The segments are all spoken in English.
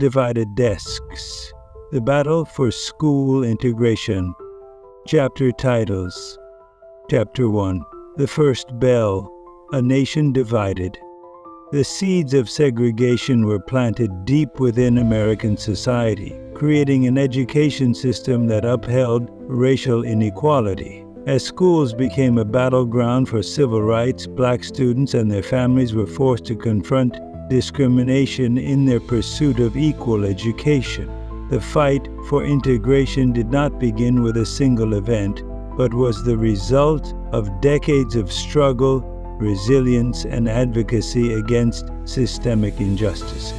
Divided Desks. The Battle for School Integration. Chapter titles. Chapter 1. The First Bell. A Nation Divided. The seeds of segregation were planted deep within American society, creating an education system that upheld racial inequality. As schools became a battleground for civil rights, black students and their families were forced to confront discrimination in their pursuit of equal education. The fight for integration did not begin with a single event, but was the result of decades of struggle, resilience, and advocacy against systemic injustices.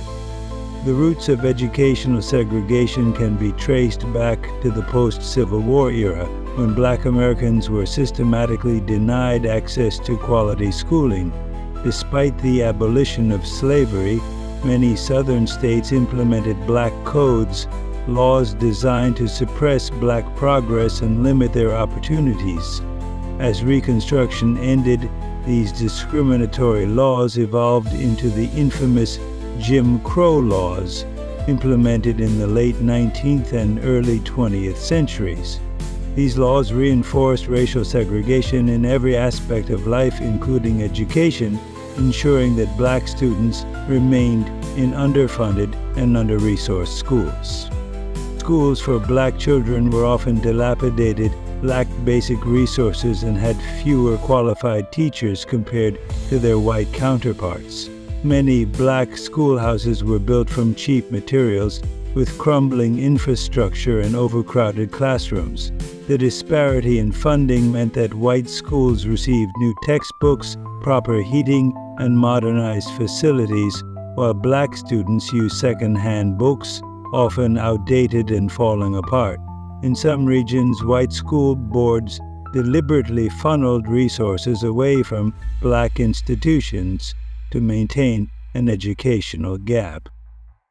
The roots of educational segregation can be traced back to the post-Civil War era, when Black Americans were systematically denied access to quality schooling. Despite the abolition of slavery, many Southern states implemented black codes, laws designed to suppress black progress and limit their opportunities. As Reconstruction ended, these discriminatory laws evolved into the infamous Jim Crow laws, implemented in the late 19th and early 20th centuries. These laws reinforced racial segregation in every aspect of life, including education, ensuring that black students remained in underfunded and under-resourced schools. Schools for black children were often dilapidated, lacked basic resources, and had fewer qualified teachers compared to their white counterparts. Many black schoolhouses were built from cheap materials, with crumbling infrastructure and overcrowded classrooms. The disparity in funding meant that white schools received new textbooks, proper heating, and modernized facilities, while black students used second-hand books, often outdated and falling apart. In some regions, white school boards deliberately funneled resources away from black institutions to maintain an educational gap.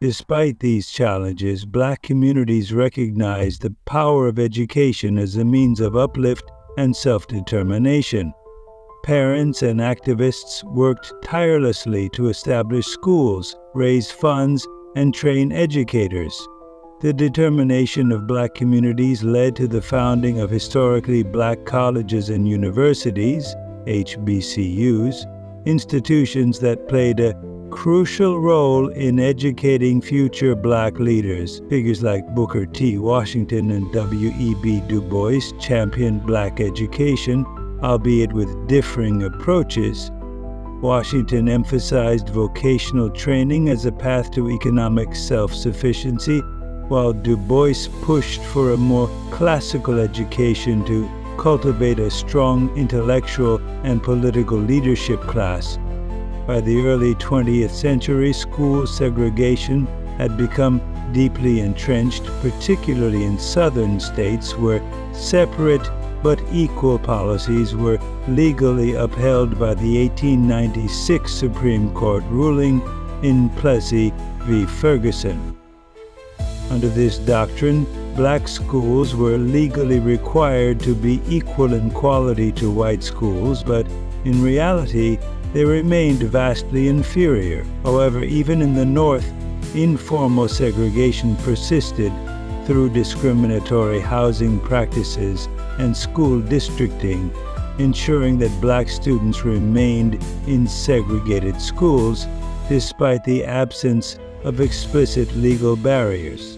Despite these challenges, black communities recognized the power of education as a means of uplift and self-determination. Parents and activists worked tirelessly to establish schools, raise funds, and train educators. The determination of black communities led to the founding of historically black colleges and universities, HBCUs, institutions that played a crucial role in educating future black leaders. Figures like Booker T. Washington and W.E.B. Du Bois championed black education, albeit with differing approaches. Washington emphasized vocational training as a path to economic self-sufficiency, while Du Bois pushed for a more classical education to cultivate a strong intellectual and political leadership class. By the early 20th century, school segregation had become deeply entrenched, particularly in southern states where separate but equal policies were legally upheld by the 1896 Supreme Court ruling in Plessy v. Ferguson. Under this doctrine, black schools were legally required to be equal in quality to white schools, but in reality, they remained vastly inferior. However, even in the North, informal segregation persisted through discriminatory housing practices and school districting, ensuring that black students remained in segregated schools despite the absence of explicit legal barriers.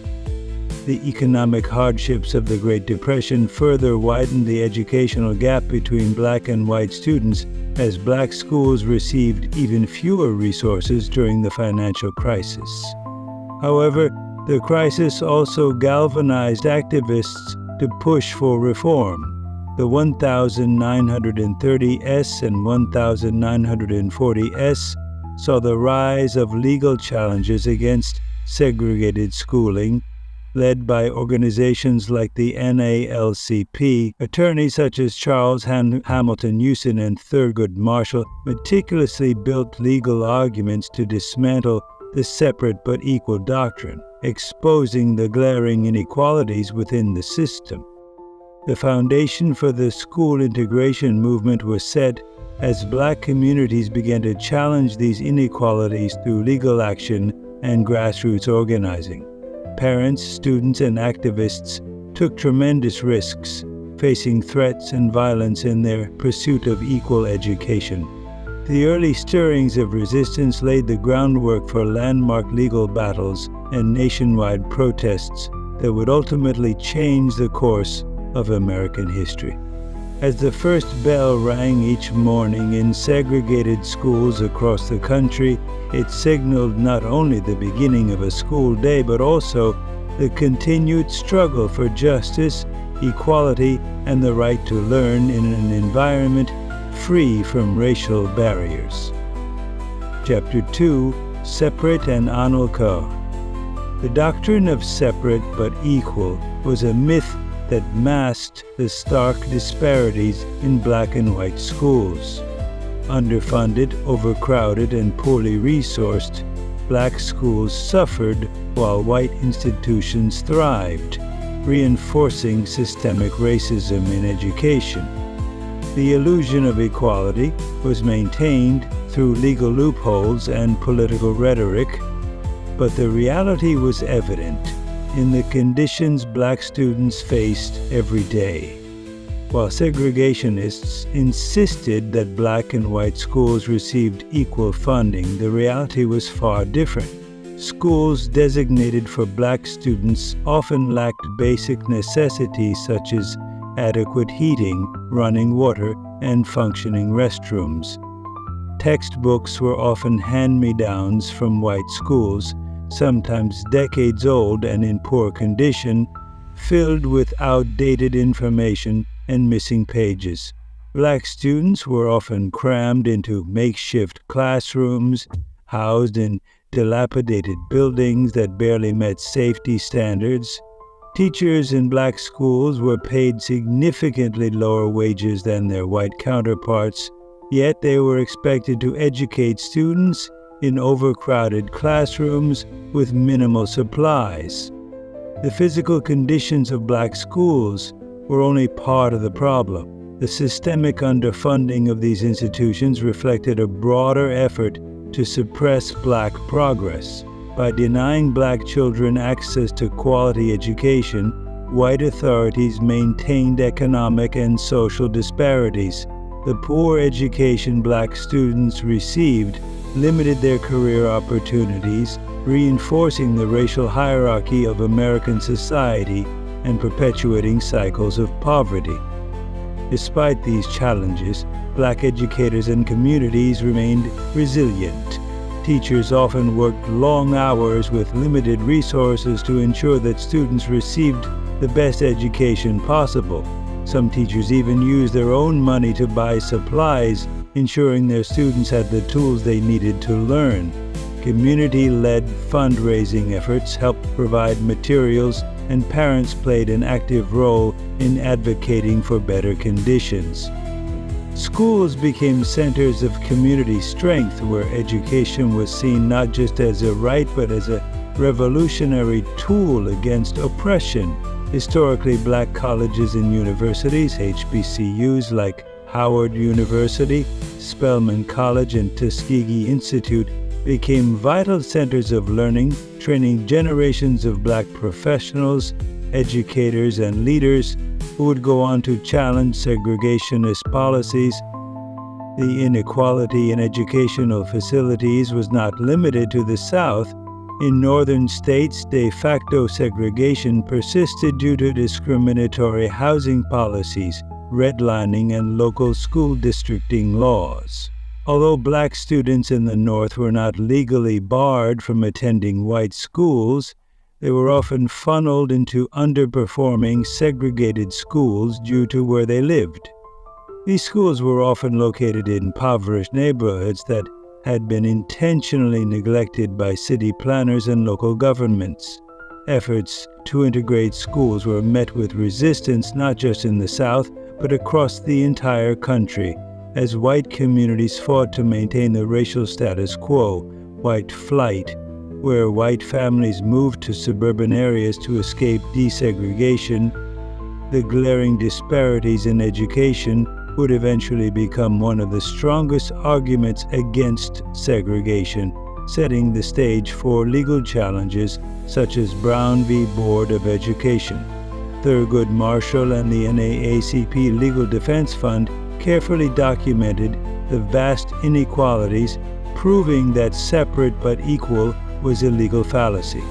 The economic hardships of the Great Depression further widened the educational gap between black and white students, as black schools received even fewer resources during the financial crisis. However, the crisis also galvanized activists to push for reform. The 1930s and 1940s saw the rise of legal challenges against segregated schooling, led by organizations like the NALCP. Attorneys such as Charles Hamilton Houston and Thurgood Marshall meticulously built legal arguments to dismantle the separate but equal doctrine, exposing the glaring inequalities within the system. The foundation for the school integration movement was set as black communities began to challenge these inequalities through legal action and grassroots organizing. Parents, students, and activists took tremendous risks, facing threats and violence in their pursuit of equal education. The early stirrings of resistance laid the groundwork for landmark legal battles and nationwide protests that would ultimately change the course of American history. As the first bell rang each morning in segregated schools across the country, it signaled not only the beginning of a school day, but also the continued struggle for justice, equality, and the right to learn in an environment free from racial barriers. Chapter 2: Separate and Untold. The doctrine of separate but equal was a myth that masked the stark disparities in black and white schools. Underfunded, overcrowded, and poorly resourced, black schools suffered while white institutions thrived, reinforcing systemic racism in education. The illusion of equality was maintained through legal loopholes and political rhetoric, but the reality was evident in the conditions black students faced every day. While segregationists insisted that black and white schools received equal funding, the reality was far different. Schools designated for black students often lacked basic necessities such as adequate heating, running water, and functioning restrooms. Textbooks were often hand-me-downs from white schools, sometimes decades old and in poor condition, filled with outdated information and missing pages. Black students were often crammed into makeshift classrooms, housed in dilapidated buildings that barely met safety standards. Teachers in black schools were paid significantly lower wages than their white counterparts, yet they were expected to educate students in overcrowded classrooms with minimal supplies. The physical conditions of black schools were only part of the problem. The systemic underfunding of these institutions reflected a broader effort to suppress black progress. By denying black children access to quality education, white authorities maintained economic and social disparities. The poor education black students received limited their career opportunities, reinforcing the racial hierarchy of American society and perpetuating cycles of poverty. Despite these challenges, black educators and communities remained resilient. Teachers often worked long hours with limited resources to ensure that students received the best education possible. Some teachers even used their own money to buy supplies, ensuring their students had the tools they needed to learn. Community-led fundraising efforts helped provide materials, and parents played an active role in advocating for better conditions. Schools became centers of community strength where education was seen not just as a right but as a revolutionary tool against oppression. Historically, black colleges and universities, HBCUs like Howard University, Spelman College, and Tuskegee Institute, became vital centers of learning, training generations of black professionals, educators, and leaders who would go on to challenge segregationist policies. The inequality in educational facilities was not limited to the South. In northern states, de facto segregation persisted due to discriminatory housing policies, redlining, and local school districting laws. Although black students in the North were not legally barred from attending white schools, they were often funneled into underperforming segregated schools due to where they lived. These schools were often located in impoverished neighborhoods that had been intentionally neglected by city planners and local governments. Efforts to integrate schools were met with resistance not just in the South, but across the entire country, as white communities fought to maintain the racial status quo. White flight, where white families moved to suburban areas to escape desegregation, the glaring disparities in education would eventually become one of the strongest arguments against segregation. setting the stage for legal challenges such as Brown v. Board of Education. Thurgood Marshall and the NAACP Legal Defense Fund carefully documented the vast inequalities, proving that separate but equal was a legal fallacy.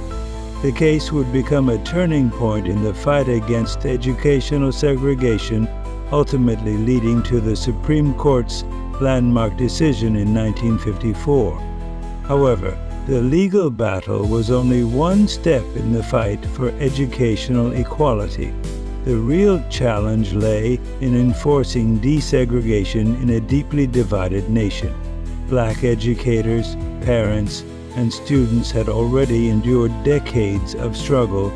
The case would become a turning point in the fight against educational segregation, ultimately leading to the Supreme Court's landmark decision in 1954. However, the legal battle was only one step in the fight for educational equality. The real challenge lay in enforcing desegregation in a deeply divided nation. Black educators, parents, and students had already endured decades of struggle,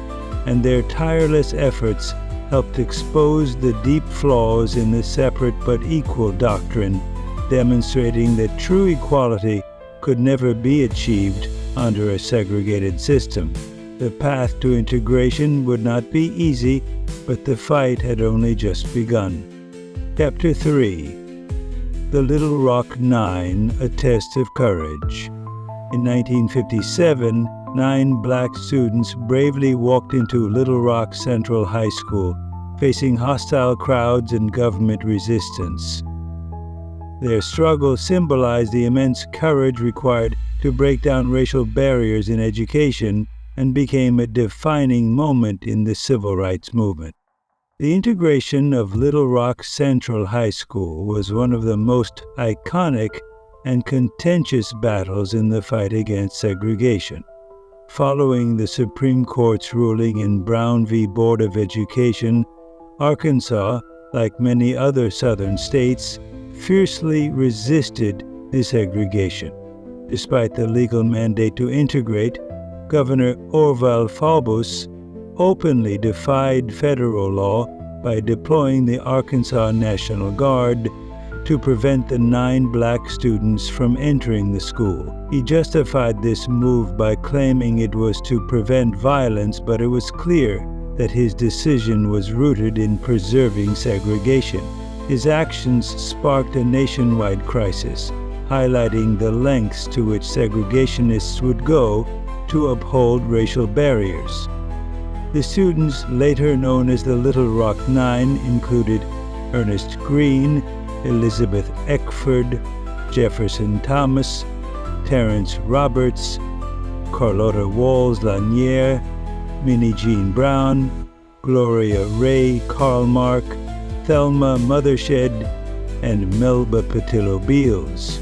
and their tireless efforts helped expose the deep flaws in the separate but equal doctrine, demonstrating that true equality could never be achieved under a segregated system. The path to integration would not be easy, but the fight had only just begun. Chapter 3. The Little Rock Nine, A Test of Courage. In 1957, 9 black students bravely walked into Little Rock Central High School, facing hostile crowds and government resistance. Their struggle symbolized the immense courage required to break down racial barriers in education and became a defining moment in the civil rights movement. The integration of Little Rock Central High School was one of the most iconic and contentious battles in the fight against segregation. Following the Supreme Court's ruling in Brown v. Board of Education, Arkansas, like many other southern states, fiercely resisted desegregation. Despite the legal mandate to integrate, Governor Orval Faubus openly defied federal law by deploying the Arkansas National Guard to prevent the 9 black students from entering the school. He justified this move by claiming it was to prevent violence, but it was clear that his decision was rooted in preserving segregation. His actions sparked a nationwide crisis, highlighting the lengths to which segregationists would go to uphold racial barriers. The students, later known as the Little Rock Nine, included Ernest Green, Elizabeth Eckford, Jefferson Thomas, Terrence Roberts, Carlotta Walls Lanier, Minnie Jean Brown, Gloria Ray Karlmark, Thelma Mothershed, and Melba Patillo Beals.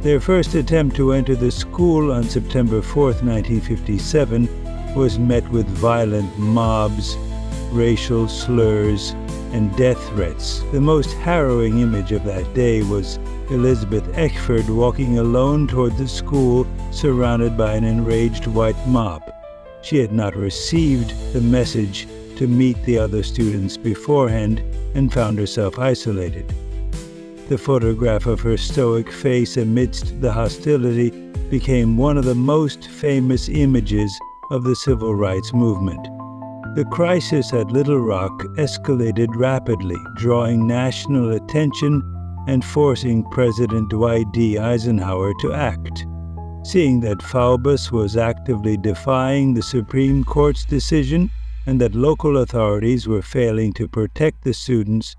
Their first attempt to enter the school on September 4, 1957, was met with violent mobs, racial slurs, and death threats. The most harrowing image of that day was Elizabeth Eckford walking alone toward the school, surrounded by an enraged white mob. She had not received the message to meet the other students beforehand and found herself isolated. The photograph of her stoic face amidst the hostility became one of the most famous images of the civil rights movement. The crisis at Little Rock escalated rapidly, drawing national attention and forcing President Dwight D. Eisenhower to act. Seeing that Faubus was actively defying the Supreme Court's decision and that local authorities were failing to protect the students,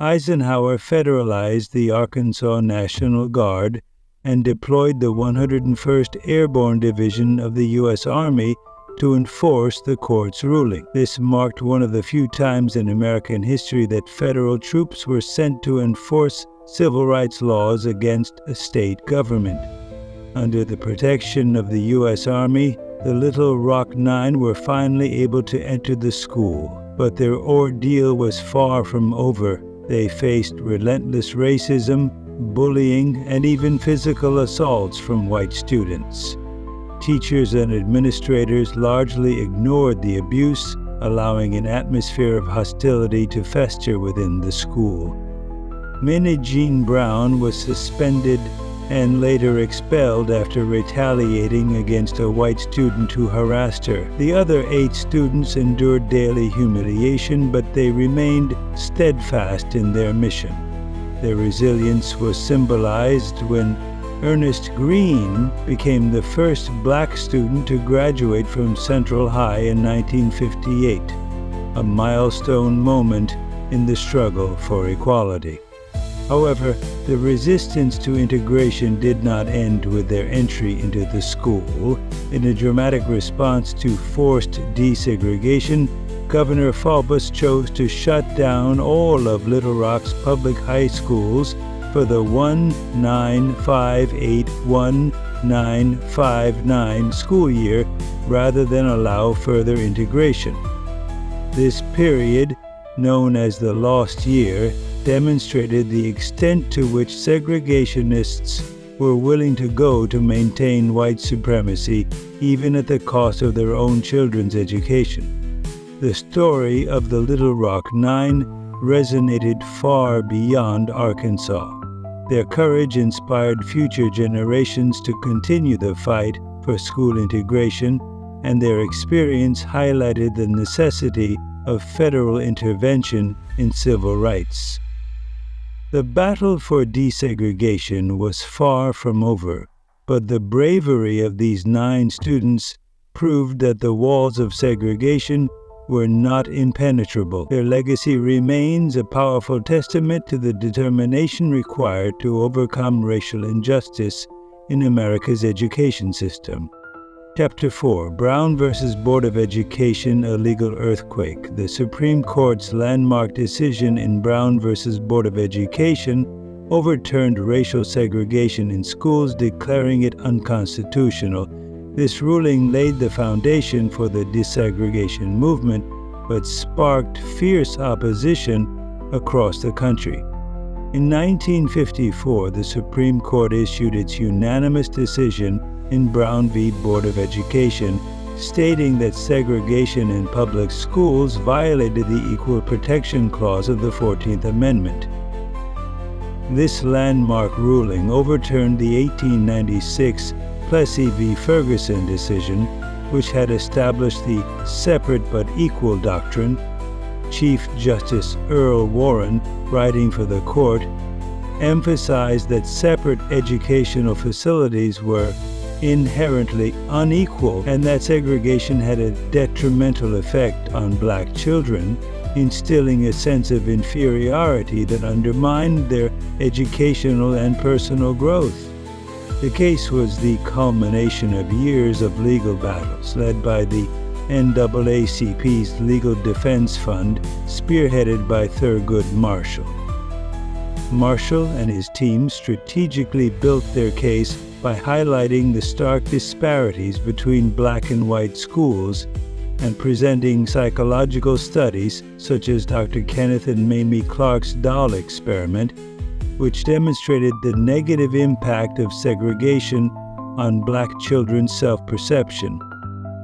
Eisenhower federalized the Arkansas National Guard and deployed the 101st Airborne Division of the U.S. Army to enforce the court's ruling. This marked one of the few times in American history that federal troops were sent to enforce civil rights laws against a state government. Under the protection of the U.S. Army, the Little Rock Nine were finally able to enter the school, but their ordeal was far from over. They faced relentless racism, bullying, and even physical assaults from white students. Teachers and administrators largely ignored the abuse, allowing an atmosphere of hostility to fester within the school. Minnie Jean Brown was suspended and later expelled after retaliating against a white student who harassed her. The other 8 students endured daily humiliation, but they remained steadfast in their mission. Their resilience was symbolized when Ernest Green became the first black student to graduate from Central High in 1958, a milestone moment in the struggle for equality. However, the resistance to integration did not end with their entry into the school. In a dramatic response to forced desegregation, Governor Faubus chose to shut down all of Little Rock's public high schools for the 1958-1959 school year rather than allow further integration. This period, known as the Lost Year, demonstrated the extent to which segregationists were willing to go to maintain white supremacy, even at the cost of their own children's education. The story of the Little Rock Nine resonated far beyond Arkansas. Their courage inspired future generations to continue the fight for school integration, and their experience highlighted the necessity of federal intervention in civil rights. The battle for desegregation was far from over, but the bravery of these 9 students proved that the walls of segregation were not impenetrable. Their legacy remains a powerful testament to the determination required to overcome racial injustice in America's education system. Chapter 4, Brown versus Board of Education, a legal earthquake. The Supreme Court's landmark decision in Brown versus Board of Education overturned racial segregation in schools, declaring it unconstitutional. This ruling laid the foundation for the desegregation movement, but sparked fierce opposition across the country. In 1954, the Supreme Court issued its unanimous decision in Brown v. Board of Education, stating that segregation in public schools violated the Equal Protection Clause of the 14th Amendment. This landmark ruling overturned the 1896 Plessy v. Ferguson decision, which had established the separate but equal doctrine. Chief Justice Earl Warren, writing for the court, emphasized that separate educational facilities were inherently unequal and that segregation had a detrimental effect on black children, instilling a sense of inferiority that undermined their educational and personal growth. The case was the culmination of years of legal battles led by the NAACP's Legal Defense Fund, spearheaded by Thurgood Marshall. Marshall and his team strategically built their case by highlighting the stark disparities between black and white schools and presenting psychological studies such as Dr. Kenneth and Mamie Clark's doll experiment, which demonstrated the negative impact of segregation on black children's self-perception.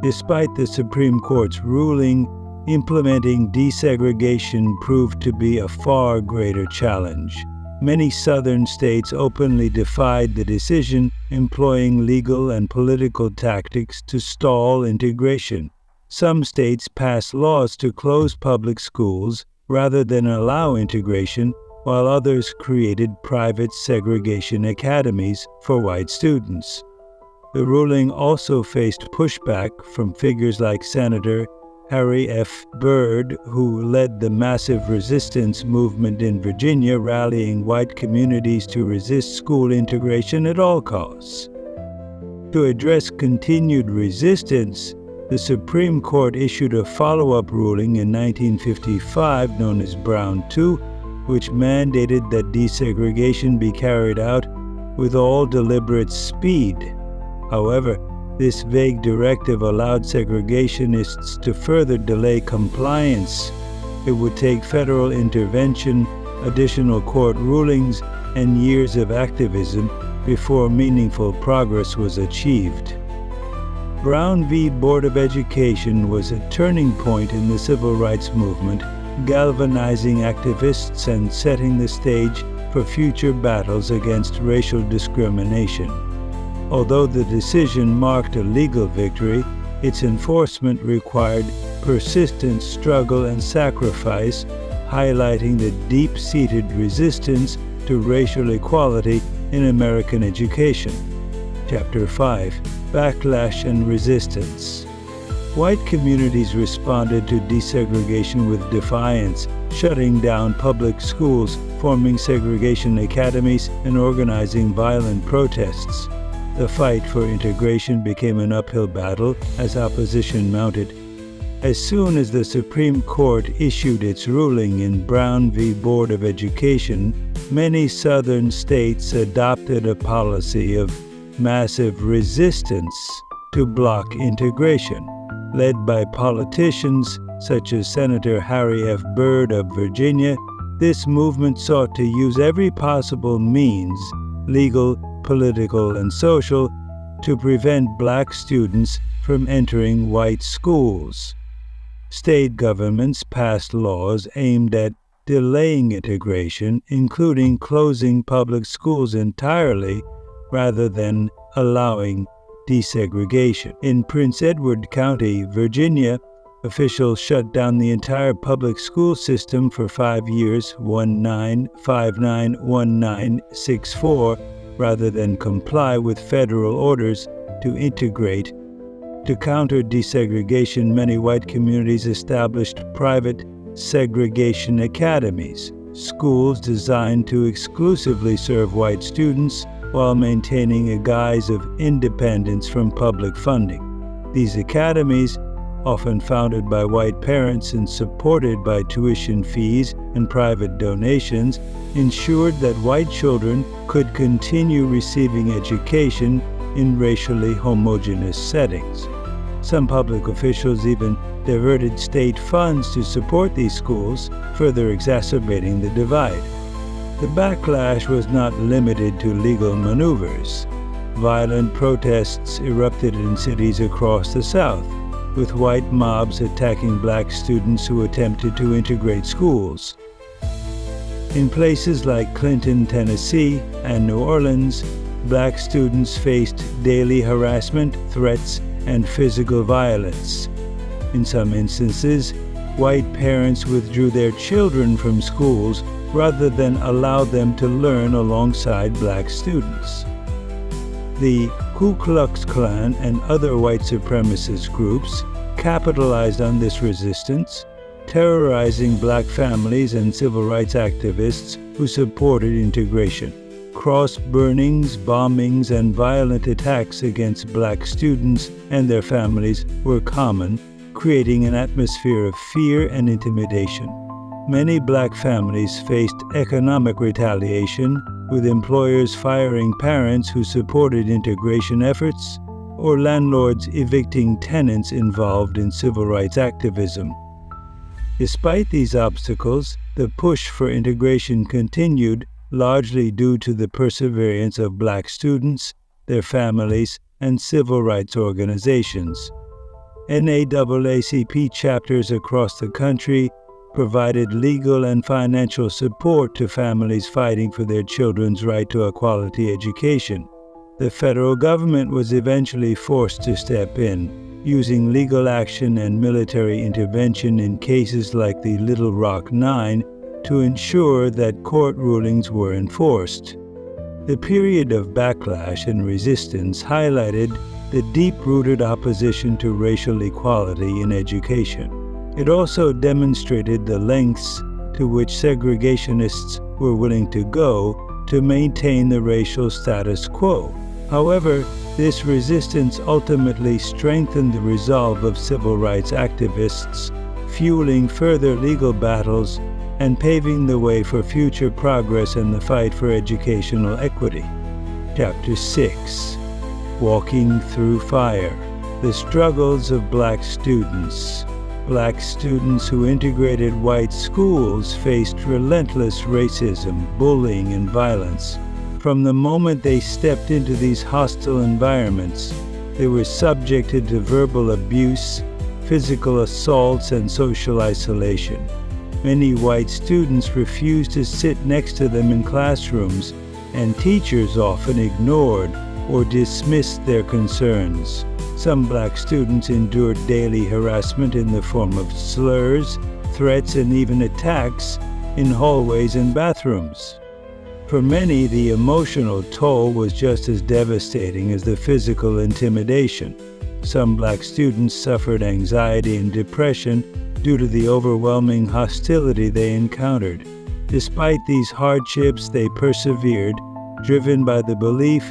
Despite the Supreme Court's ruling, implementing desegregation proved to be a far greater challenge. Many southern states openly defied the decision, employing legal and political tactics to stall integration. Some states passed laws to close public schools rather than allow integration, while others created private segregation academies for white students. The ruling also faced pushback from figures like Senator Harry F. Byrd, who led the massive resistance movement in Virginia, rallying white communities to resist school integration at all costs. To address continued resistance, the Supreme Court issued a follow-up ruling in 1955 known as Brown II, which mandated that desegregation be carried out with all deliberate speed. However, this vague directive allowed segregationists to further delay compliance. It would take federal intervention, additional court rulings, and years of activism before meaningful progress was achieved. Brown v. Board of Education was a turning point in the civil rights movement, galvanizing activists and setting the stage for future battles against racial discrimination. Although the decision marked a legal victory, its enforcement required persistent struggle and sacrifice, highlighting the deep-seated resistance to racial equality in American Education. Chapter 5: Backlash and Resistance. White communities responded to desegregation with defiance, shutting down public schools, forming segregation academies, and organizing violent protests. The fight for integration became an uphill battle as opposition mounted. As soon as the Supreme Court issued its ruling in Brown v. Board of Education, many southern states adopted a policy of massive resistance to block integration. Led by politicians such as Senator Harry F. Byrd of Virginia, this movement sought to use every possible means, legal, political, and social, to prevent black students from entering white schools. State governments passed laws aimed at delaying integration, including closing public schools entirely rather than allowing desegregation. In Prince Edward County, Virginia, officials shut down the entire public school system for 5 years, 1964, rather than comply with federal orders to integrate. To counter desegregation, many white communities established private segregation academies, schools designed to exclusively serve white students while maintaining a guise of independence from public funding. These academies, often founded by white parents and supported by tuition fees and private donations, ensured that white children could continue receiving education in racially homogeneous settings. Some public officials even diverted state funds to support these schools, further exacerbating the divide. The backlash was not limited to legal maneuvers. Violent protests erupted in cities across the South, with white mobs attacking black students who attempted to integrate schools. In places like Clinton, Tennessee, and New Orleans, black students faced daily harassment, threats, and physical violence. In some instances, white parents withdrew their children from schools rather than allow them to learn alongside black students. The Ku Klux Klan and other white supremacist groups capitalized on this resistance, terrorizing black families and civil rights activists who supported integration. Cross burnings, bombings, and violent attacks against black students and their families were common, creating an atmosphere of fear and intimidation. Many black families faced economic retaliation, with employers firing parents who supported integration efforts, or landlords evicting tenants involved in civil rights activism. Despite these obstacles, the push for integration continued, largely due to the perseverance of black students, their families, and civil rights organizations. NAACP chapters across the country provided legal and financial support to families fighting for their children's right to a quality education. The federal government was eventually forced to step in, using legal action and military intervention in cases like the Little Rock Nine to ensure that court rulings were enforced. The period of backlash and resistance highlighted the deep-rooted opposition to racial equality in education. It also demonstrated the lengths to which segregationists were willing to go to maintain the racial status quo. However, this resistance ultimately strengthened the resolve of civil rights activists, fueling further legal battles and paving the way for future progress in the fight for educational equity. Chapter 6: Walking Through Fire. The Struggles of Black Students. Black students who integrated white schools faced relentless racism, bullying, and violence. From the moment they stepped into these hostile environments, they were subjected to verbal abuse, physical assaults, and social isolation. Many white students refused to sit next to them in classrooms, and teachers often ignored or dismissed their concerns. Some black students endured daily harassment in the form of slurs, threats, and even attacks in hallways and bathrooms. For many, the emotional toll was just as devastating as the physical intimidation. Some Black students suffered anxiety and depression due to the overwhelming hostility they encountered. Despite these hardships, they persevered, driven by the belief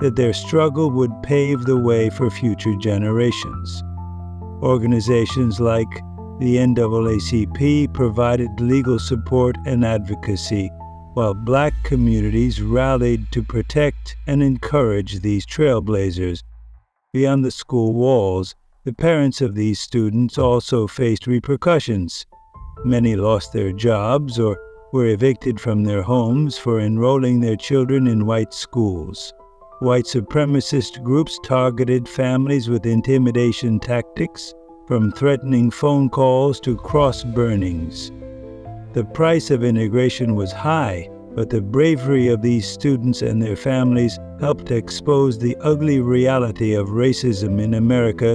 that their struggle would pave the way for future generations. Organizations like the NAACP provided legal support and advocacy, while Black communities rallied to protect and encourage these trailblazers. Beyond the school walls, the parents of these students also faced repercussions. Many lost their jobs or were evicted from their homes for enrolling their children in white schools. White supremacist groups targeted families with intimidation tactics, from threatening phone calls to cross burnings. The price of integration was high, but the bravery of these students and their families helped expose the ugly reality of racism in America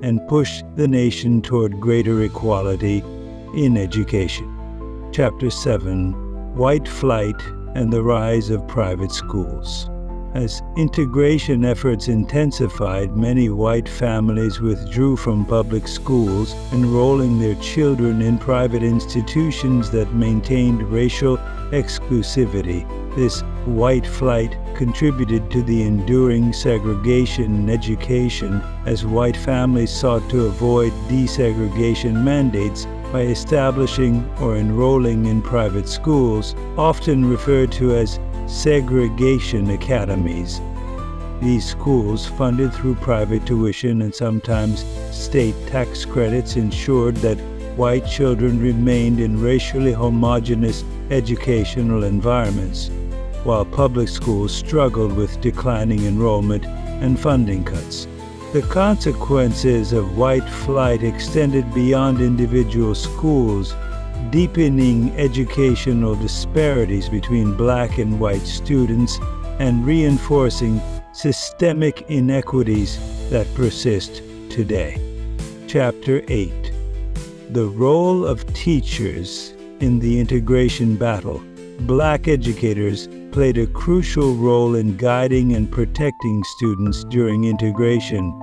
and push the nation toward greater equality in education. Chapter 7: White Flight and the Rise of Private Schools. As integration efforts intensified, many white families withdrew from public schools, enrolling their children in private institutions that maintained racial exclusivity. This white flight contributed to the enduring segregation in education, as white families sought to avoid desegregation mandates by establishing or enrolling in private schools, often referred to as segregation academies. These schools, funded through private tuition and sometimes state tax credits, ensured that white children remained in racially homogeneous educational environments, while public schools struggled with declining enrollment and funding cuts. The consequences of white flight extended beyond individual schools, deepening educational disparities between Black and white students and reinforcing systemic inequities that persist today. Chapter 8: The Role of Teachers in the Integration Battle. Black educators played a crucial role in guiding and protecting students during integration.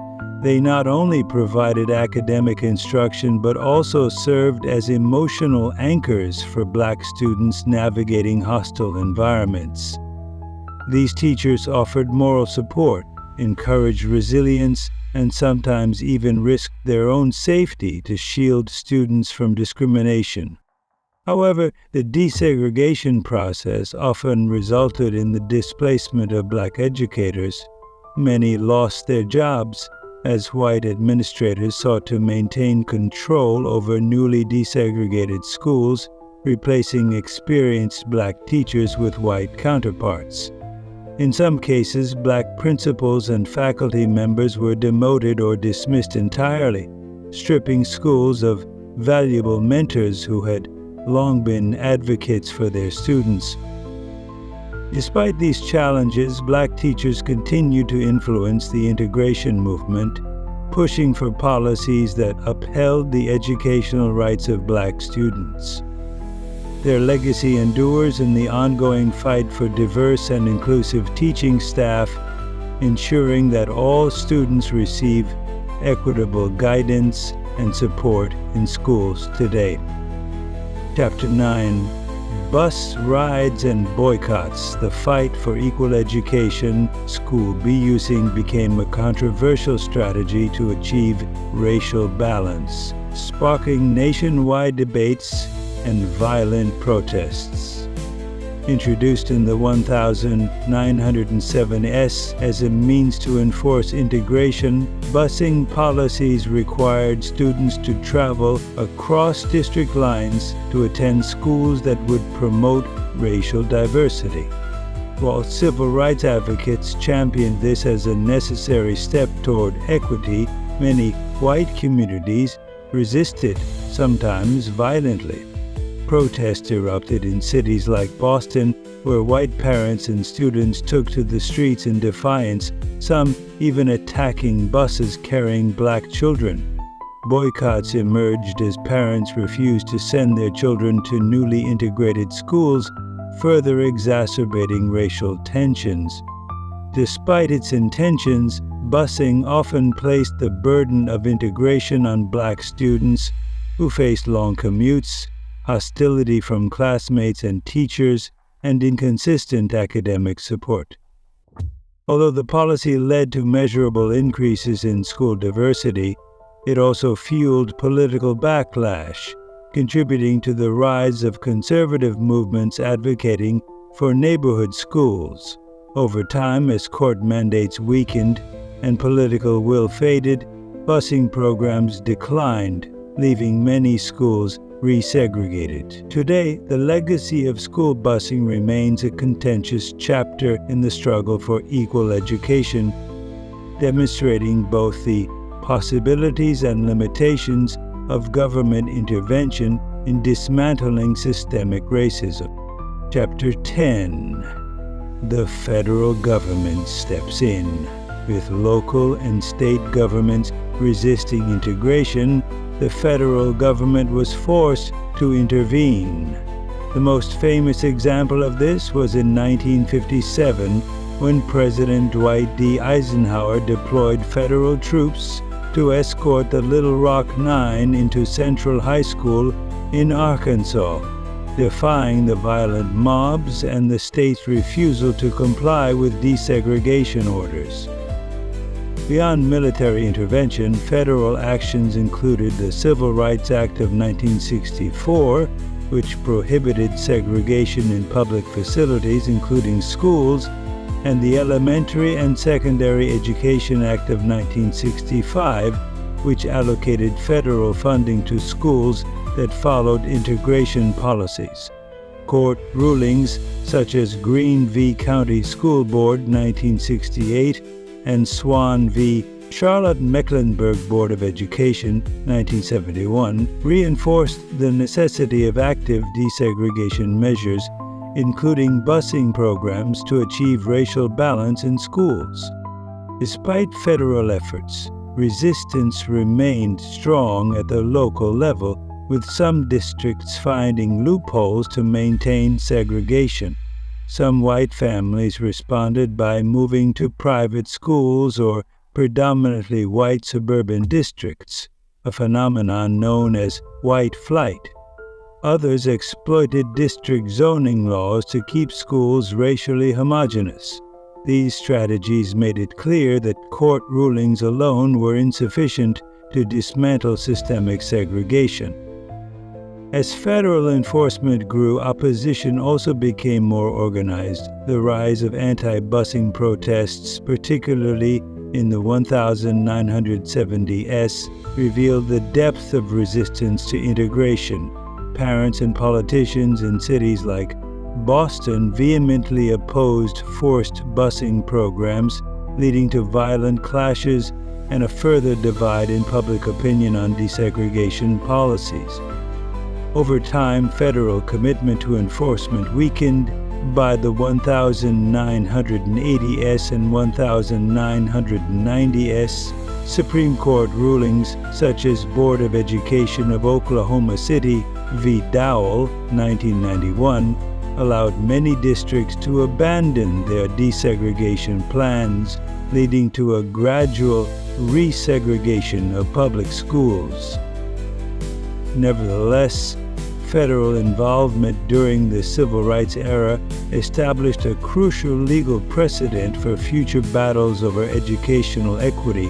They not only provided academic instruction but also served as emotional anchors for Black students navigating hostile environments. These teachers offered moral support, encouraged resilience, and sometimes even risked their own safety to shield students from discrimination. However, the desegregation process often resulted in the displacement of Black educators. Many lost their jobs as white administrators sought to maintain control over newly desegregated schools, replacing experienced Black teachers with white counterparts. In some cases, Black principals and faculty members were demoted or dismissed entirely, stripping schools of valuable mentors who had long been advocates for their students. Despite these challenges, Black teachers continued to influence the integration movement, pushing for policies that upheld the educational rights of Black students. Their legacy endures in the ongoing fight for diverse and inclusive teaching staff, ensuring that all students receive equitable guidance and support in schools today. Chapter 9: Bus rides and boycotts. The fight for equal education, school busing, became a controversial strategy to achieve racial balance, sparking nationwide debates and violent protests. Introduced in the 1907 as a means to enforce integration, busing policies required students to travel across district lines to attend schools that would promote racial diversity. While civil rights advocates championed this as a necessary step toward equity, many white communities resisted, sometimes violently. Protests erupted in cities like Boston, where white parents and students took to the streets in defiance, some even attacking buses carrying Black children. Boycotts emerged as parents refused to send their children to newly integrated schools, further exacerbating racial tensions. Despite its intentions, busing often placed the burden of integration on Black students who faced long commutes, hostility from classmates and teachers, and inconsistent academic support. Although the policy led to measurable increases in school diversity, it also fueled political backlash, contributing to the rise of conservative movements advocating for neighborhood schools. Over time, as court mandates weakened and political will faded, busing programs declined, leaving many schools resegregated. Today, the legacy of school busing remains a contentious chapter in the struggle for equal education, demonstrating both the possibilities and limitations of government intervention in dismantling systemic racism. Chapter 10. The federal government steps in. With local and state governments resisting integration, the federal government was forced to intervene. The most famous example of this was in 1957, when President Dwight D. Eisenhower deployed federal troops to escort the Little Rock Nine into Central High School in Arkansas, defying the violent mobs and the state's refusal to comply with desegregation orders. Beyond military intervention, federal actions included the Civil Rights Act of 1964, which prohibited segregation in public facilities, including schools, and the Elementary and Secondary Education Act of 1965, which allocated federal funding to schools that followed integration policies. Court rulings such as Green v. County School Board 1968 and Swan v. Charlotte-Mecklenburg Board of Education 1971 reinforced the necessity of active desegregation measures, including busing programs to achieve racial balance in schools. Despite federal efforts, resistance remained strong at the local level, with some districts finding loopholes to maintain segregation. Some white families responded by moving to private schools or predominantly white suburban districts, a phenomenon known as white flight. Others exploited district zoning laws to keep schools racially homogeneous. These strategies made it clear that court rulings alone were insufficient to dismantle systemic segregation. As federal enforcement grew, opposition also became more organized. The rise of anti-busing protests, particularly in the 1970s, revealed the depth of resistance to integration. Parents and politicians in cities like Boston vehemently opposed forced busing programs, leading to violent clashes and a further divide in public opinion on desegregation policies. Over time, federal commitment to enforcement weakened. By the 1980s and 1990s, Supreme Court rulings such as Board of Education of Oklahoma City v. Dowell, 1991, allowed many districts to abandon their desegregation plans, leading to a gradual resegregation of public schools. Nevertheless, federal involvement during the Civil Rights era established a crucial legal precedent for future battles over educational equity.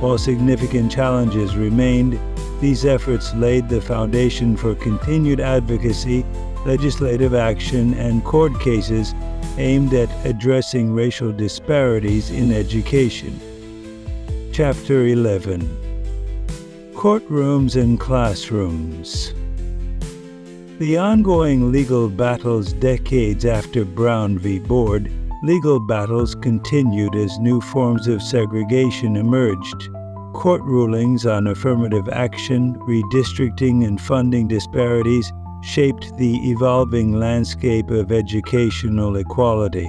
While significant challenges remained, these efforts laid the foundation for continued advocacy, legislative action, and court cases aimed at addressing racial disparities in education. Chapter 11. Courtrooms and Classrooms. The ongoing legal battles decades after Brown v. Board, legal battles continued as new forms of segregation emerged. Court rulings on affirmative action, redistricting, and funding disparities shaped the evolving landscape of educational equality.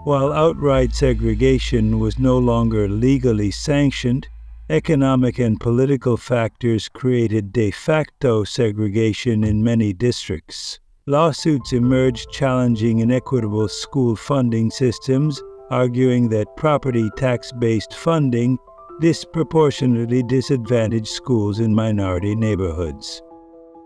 While outright segregation was no longer legally sanctioned, economic and political factors created de facto segregation in many districts. Lawsuits emerged challenging inequitable school funding systems, arguing that property tax-based funding disproportionately disadvantaged schools in minority neighborhoods.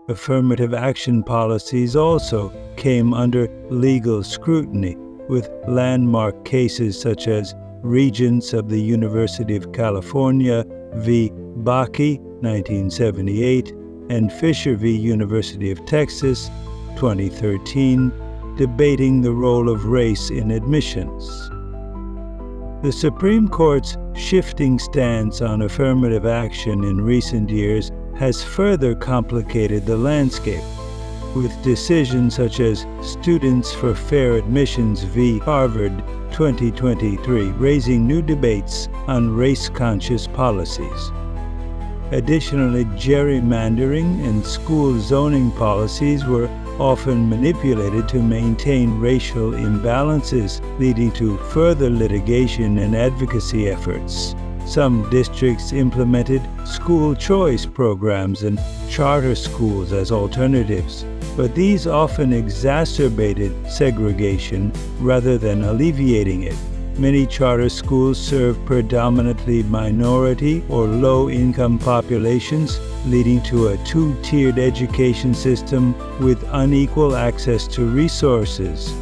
Affirmative action policies also came under legal scrutiny, with landmark cases such as Regents of the University of California v. Bakke, 1978, and Fisher v. University of Texas, 2013, debating the role of race in admissions. The Supreme Court's shifting stance on affirmative action in recent years has further complicated the landscape, with decisions such as Students for Fair Admissions v. Harvard 2023 raising new debates on race-conscious policies. Additionally, gerrymandering and school zoning policies were often manipulated to maintain racial imbalances, leading to further litigation and advocacy efforts. Some districts implemented school choice programs and charter schools as alternatives, but these often exacerbated segregation rather than alleviating it. Many charter schools serve predominantly minority or low-income populations, leading to a two-tiered education system with unequal access to resources.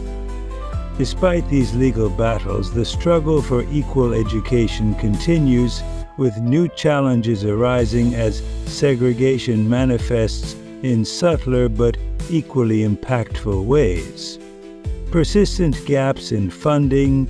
Despite these legal battles, the struggle for equal education continues, with new challenges arising as segregation manifests in subtler but equally impactful ways. Persistent gaps in funding,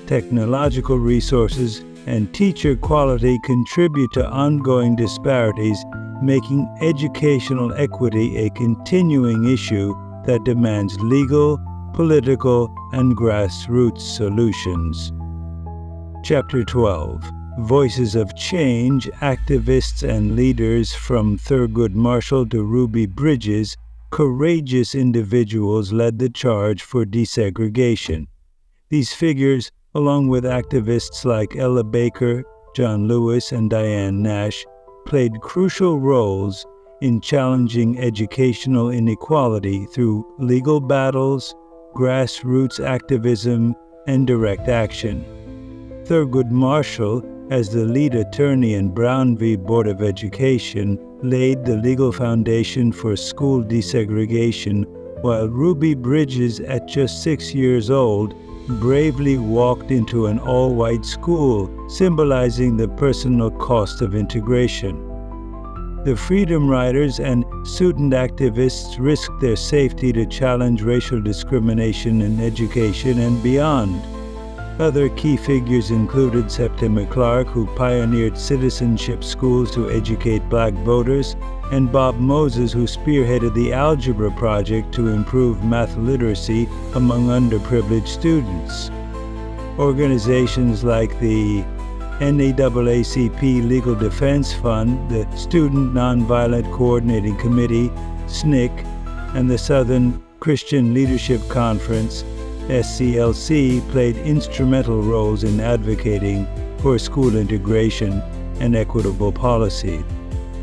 technological resources, and teacher quality contribute to ongoing disparities, making educational equity a continuing issue that demands legal, political, and grassroots solutions. Chapter 12. Voices of Change. Activists and leaders from Thurgood Marshall to Ruby Bridges, courageous individuals led the charge for desegregation. These figures, along with activists like Ella Baker, John Lewis, and Diane Nash, played crucial roles in challenging educational inequality through legal battles, grassroots activism, and direct action. Thurgood Marshall, as the lead attorney in Brown v. Board of Education, laid the legal foundation for school desegregation, while Ruby Bridges, at just 6 years old, bravely walked into an all-white school, symbolizing the personal cost of integration. The Freedom Riders and student activists risked their safety to challenge racial discrimination in education and beyond. Other key figures included Septima Clark, who pioneered citizenship schools to educate black voters, and Bob Moses, who spearheaded the Algebra Project to improve math literacy among underprivileged students. Organizations like the NAACP Legal Defense Fund, the Student Nonviolent Coordinating Committee, SNCC, and the Southern Christian Leadership Conference, SCLC, played instrumental roles in advocating for school integration and equitable policy.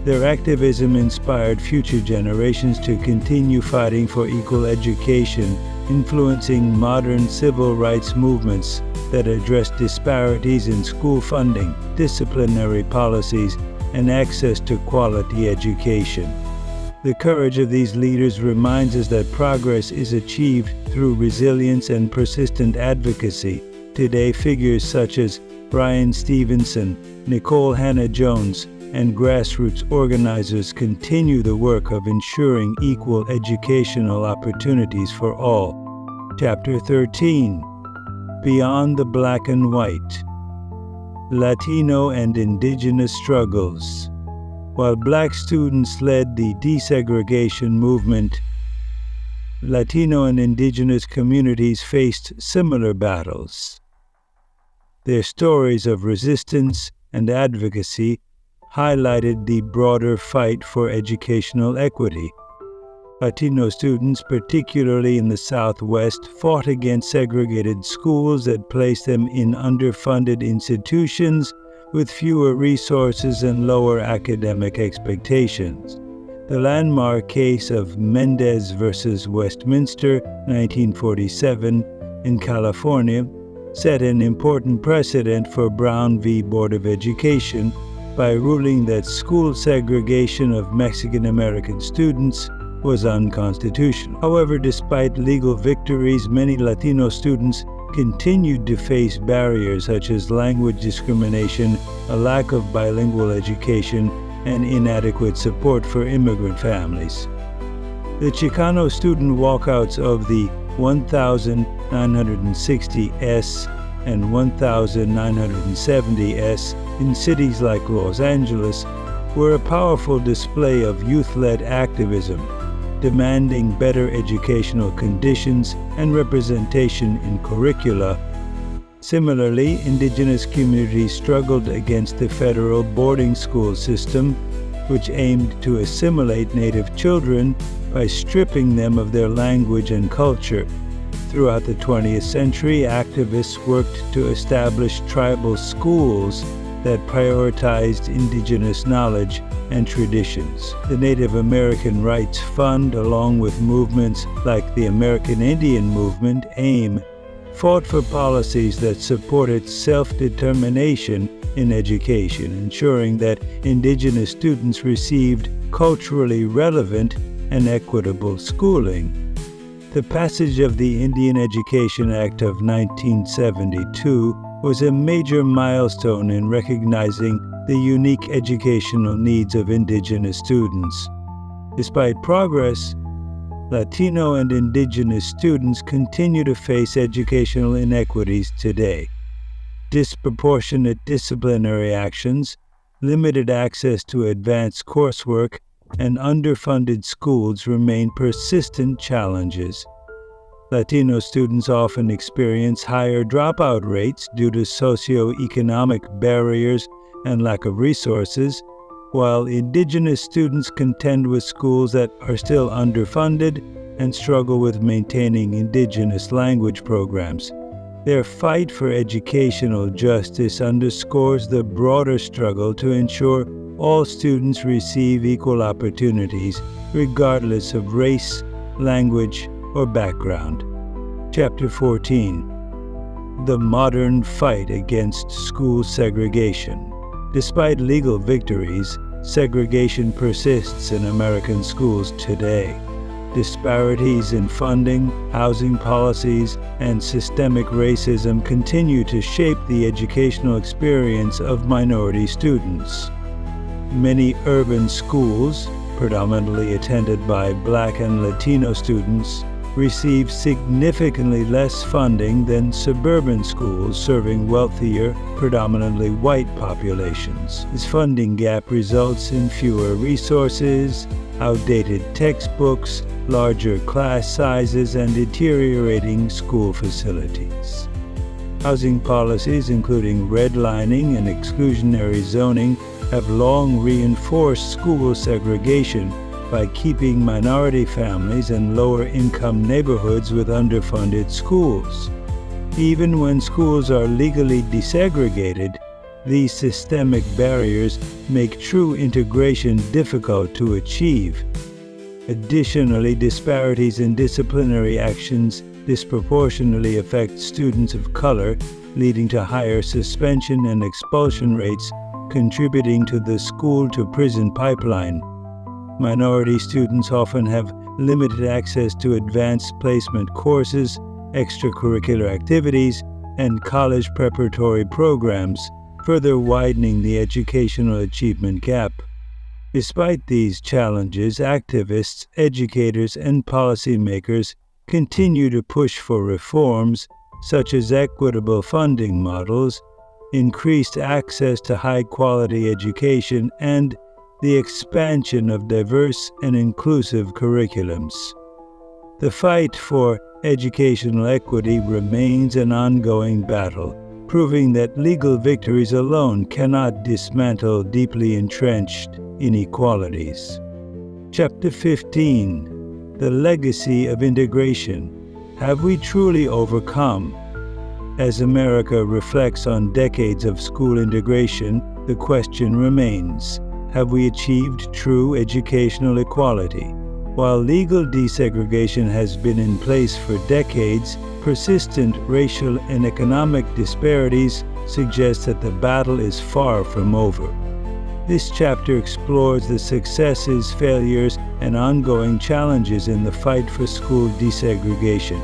Their activism inspired future generations to continue fighting for equal education, influencing modern civil rights movements that address disparities in school funding, disciplinary policies, and access to quality education. The courage of these leaders reminds us that progress is achieved through resilience and persistent advocacy. Today, figures such as Brian Stevenson, Nicole Hannah-Jones, and grassroots organizers continue the work of ensuring equal educational opportunities for all. Chapter 13. Beyond the Black and White. Latino and Indigenous Struggles. While Black students led the desegregation movement, Latino and Indigenous communities faced similar battles. Their stories of resistance and advocacy highlighted the broader fight for educational equity. Latino students, particularly in the Southwest, fought against segregated schools that placed them in underfunded institutions with fewer resources and lower academic expectations. The landmark case of Mendez versus Westminster, 1947, in California, set an important precedent for Brown v. Board of Education by ruling that school segregation of Mexican American students was unconstitutional. However, despite legal victories, many Latino students continued to face barriers such as language discrimination, a lack of bilingual education, and inadequate support for immigrant families. The Chicano student walkouts of the 1960s and 1970s in cities like Los Angeles were a powerful display of youth-led activism, demanding better educational conditions and representation in curricula. Similarly, indigenous communities struggled against the federal boarding school system, which aimed to assimilate Native children by stripping them of their language and culture. Throughout the 20th century, activists worked to establish tribal schools that prioritized indigenous knowledge and traditions. The Native American Rights Fund, along with movements like the American Indian Movement, AIM, fought for policies that supported self-determination in education, ensuring that indigenous students received culturally relevant and equitable schooling. The passage of the Indian Education Act of 1972 was a major milestone in recognizing the unique educational needs of indigenous students. Despite progress, Latino and indigenous students continue to face educational inequities today. Disproportionate disciplinary actions, limited access to advanced coursework, and underfunded schools remain persistent challenges. Latino students often experience higher dropout rates due to socioeconomic barriers and lack of resources, while indigenous students contend with schools that are still underfunded and struggle with maintaining indigenous language programs. Their fight for educational justice underscores the broader struggle to ensure all students receive equal opportunities, regardless of race, language, or background. Chapter 14. The Modern Fight Against School Segregation. Despite legal victories, segregation persists in American schools today. Disparities in funding, housing policies, and systemic racism continue to shape the educational experience of minority students. Many urban schools, predominantly attended by Black and Latino students, receive significantly less funding than suburban schools serving wealthier, predominantly white populations. This funding gap results in fewer resources, outdated textbooks, larger class sizes, and deteriorating school facilities. Housing policies, including redlining and exclusionary zoning, have long reinforced school segregation by keeping minority families in lower-income neighborhoods with underfunded schools. Even when schools are legally desegregated, these systemic barriers make true integration difficult to achieve. Additionally, disparities in disciplinary actions disproportionately affect students of color, leading to higher suspension and expulsion rates, contributing to the school-to-prison pipeline. Minority students often have limited access to advanced placement courses, extracurricular activities, and college preparatory programs, further widening the educational achievement gap. Despite these challenges, activists, educators, and policymakers continue to push for reforms such as equitable funding models, increased access to high-quality education, and the expansion of diverse and inclusive curriculums. The fight for educational equity remains an ongoing battle, proving that legal victories alone cannot dismantle deeply entrenched inequalities. Chapter 15. The Legacy of Integration. Have we truly overcome? As America reflects on decades of school integration, the question remains, have we achieved true educational equality. While legal desegregation has been in place for decades, persistent racial and economic disparities suggest that the battle is far from over. This chapter explores the successes, failures, and ongoing challenges in the fight for school desegregation.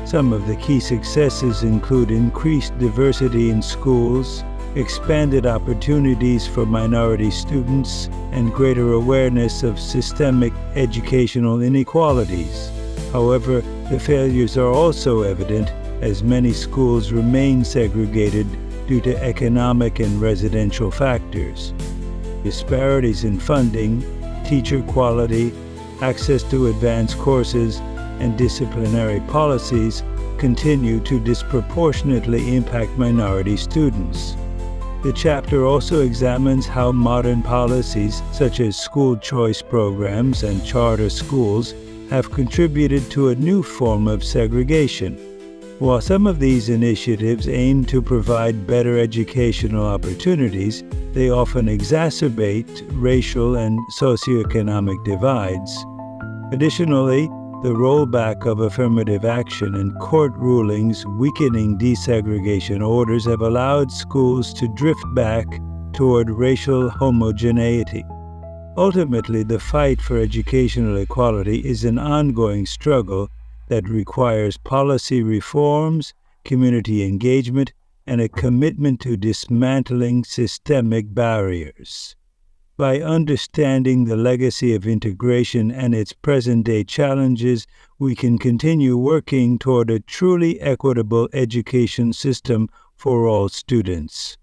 Some of the key successes include increased diversity in schools, expanded opportunities for minority students, and greater awareness of systemic educational inequalities. However, the failures are also evident as many schools remain segregated due to economic and residential factors. Disparities in funding, teacher quality, access to advanced courses, and disciplinary policies continue to disproportionately impact minority students. The chapter also examines how modern policies such as school choice programs and charter schools have contributed to a new form of segregation. While some of these initiatives aim to provide better educational opportunities, they often exacerbate racial and socioeconomic divides. Additionally, the rollback of affirmative action and court rulings weakening desegregation orders have allowed schools to drift back toward racial homogeneity. Ultimately, the fight for educational equality is an ongoing struggle that requires policy reforms, community engagement, and a commitment to dismantling systemic barriers. By understanding the legacy of integration and its present-day challenges, we can continue working toward a truly equitable education system for all students.